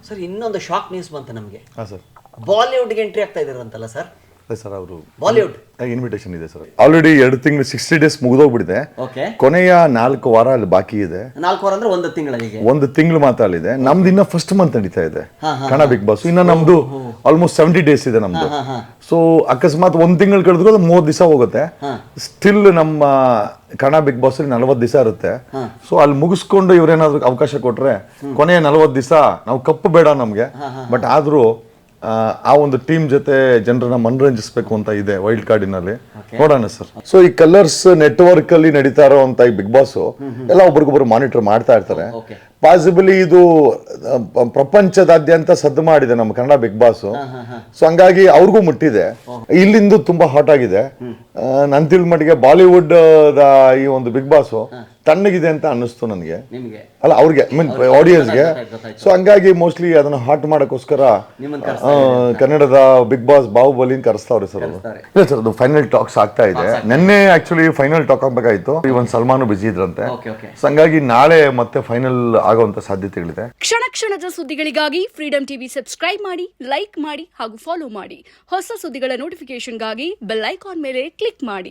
Sir ಇನ್ನೊಂದು shock news ಬಂತು ನಮಗೆ. ಹಾಂ ಸರ್, ಬಾಲಿವುಡ್ಗೆ ಎಂಟ್ರಿ ಆಗ್ತಾ ಇದಾರಂತಲ್ಲ ಸರ್? ಅದೇ ಸರ್, ಅವರು ಬಾಲಿವುಡ್ ಇನ್ವಿಟೇಷನ್ ಇದೆ ಸರ್. ಆಲ್ರೆಡಿ 2 ತಿಂಗಳು 60 days ಮುಗಿದೋಗ್ಬಿಟ್ಟಿದೆ. ಓಕೆ, ಕೊನೆಯ 4 ವಾರ ಅಲ್ಲಿ ಬಾಕಿ ಇದೆ. 4 ವಾರ ಅಂದ್ರೆ 1 ತಿಂಗಳಿಗೆ, 1 ತಿಂಗಳು ಮಾತ್ರ ಅಲ್ಲಿದೆ. ನಮ್ದು ಇನ್ನ ಫಸ್ಟ್ ಮಂತ್ ನಡೀತಾ ಇದೆ ಕನ್ನಡ ಬಿಗ್ ಬಾಸ್. ಇನ್ನ ನಮ್ದು ಆಲ್ಮೋಸ್ಟ್ 70 days ಇದೆ ನಮ್ದು. ಸೊ ಅಕಸ್ಮಾತ್ 1 ತಿಂಗಳು ಕಳೆದ್ರು ಅದು 30 ದಿವಸ ಹೋಗುತ್ತೆ. ಸ್ಟಿಲ್ ನಮ್ಮ ಕನ್ನಡ ಬಿಗ್ ಬಾಸ್ ಅಲ್ಲಿ 40 ದಿವಸ ಇರುತ್ತೆ. ಸೊ ಅಲ್ಲಿ ಮುಗಿಸ್ಕೊಂಡು ಇವ್ರೇನಾದ್ರು ಅವಕಾಶ ಕೊಟ್ರೆ ಕೊನೆಯ 40 ದಿವಸ ನಾವು ಕಪ್ಪು ಬೇಡ ನಮ್ಗೆ, ಬಟ್ ಆದ್ರೂ ಆ ಒಂದು ಟೀಮ್ ಜೊತೆ ಜನರನ್ನ ಮನರಂಜಿಸಬೇಕು ಅಂತ ಇದೆ ವೈಲ್ಡ್ ಕಾರ್ಡಿನಲ್ಲಿ. ನೋಡೋಣ ಸರ್. ಸೊ ಈ ಕಲರ್ಸ್ ನೆಟ್ವರ್ಕ್ ಅಲ್ಲಿ ನಡೀತಾ ಇರೋಂತ ಈ ಬಿಗ್ ಬಾಸ್ ಎಲ್ಲ ಒಬ್ರಿಗೊಬ್ರು ಮಾನಿಟರ್ ಮಾಡ್ತಾ ಇರ್ತಾರೆ. ಪಾಸಿಬಲಿ ಇದು ಪ್ರಪಂಚದಾದ್ಯಂತ ಸದ್ದು ಮಾಡಿದೆ ನಮ್ಮ ಕನ್ನಡ ಬಿಗ್ ಬಾಸ್. ಸೊ ಹಂಗಾಗಿ ಅವ್ರಿಗೂ ಮುಟ್ಟಿದೆ. ಇಲ್ಲಿಂದ ತುಂಬಾ ಹಾಟ್ ಆಗಿದೆ. ನನ್ ತಿಳ್ ಮಟ್ಟಿಗೆ ಬಾಲಿವುಡ್ ಈ ಒಂದು ಬಿಗ್ ಬಾಸ್ ತಣ್ಣಗಿದೆ ಅಂತ ಅನ್ನಿಸ್ತು ನನಗೆ, ಅಲ್ಲ ಅವ್ರಿಗೆ, ಮೀನ್ ಆಡಿಯನ್ಸ್ಗೆ. ಸೊ ಹಂಗಾಗಿ ಮೋಸ್ಟ್ಲಿ ಅದನ್ನ ಹಾಟ್ ಮಾಡಕ್ಕೋಸ್ಕರ ಕನ್ನಡದ ಬಿಗ್ ಬಾಸ್ ಬಾಹುಬಲಿ ಕರೆಸ್ತಾವ್ರೆ ಸರ್. ಇಲ್ಲ ಸರ್, ಅದು ಫೈನಲ್ ಟಾಕ್ಸ್ ಆಗ್ತಾ ಇದೆ. ನಿನ್ನೆ ಆಕ್ಚುಲಿ ಫೈನಲ್ ಟಾಕ್ ಆಗ್ಬೇಕಾಯ್ತು. ಇವನ್ ಸಲ್ಮಾನು ಬಿಜಿ ಇದ್ರಂತೆ. ಸೊ ಹಂಗಾಗಿ ನಾಳೆ ಮತ್ತೆ ಫೈನಲ್ ಆಗುವಂತ ಸಾಧ್ಯತೆಗಳಿದೆ. ಕ್ಷಣ ಕ್ಷಣದ ಸುದ್ದಿಗಳಿಗಾಗಿ ಫ್ರೀಡಂ ಟಿವಿ ಸಬ್ಸ್ಕ್ರೈಬ್ ಮಾಡಿ, ಲೈಕ್ ಮಾಡಿ ಹಾಗೂ ಫಾಲೋ ಮಾಡಿ. ಹೊಸ ಸುದ್ದಿಗಳ ನೋಟಿಫಿಕೇಶನ್ಗಾಗಿ ಬೆಲ್ ಐಕಾನ್ ಮೇಲೆ ಕ್ಲಿಕ್ ಮಾಡಿ.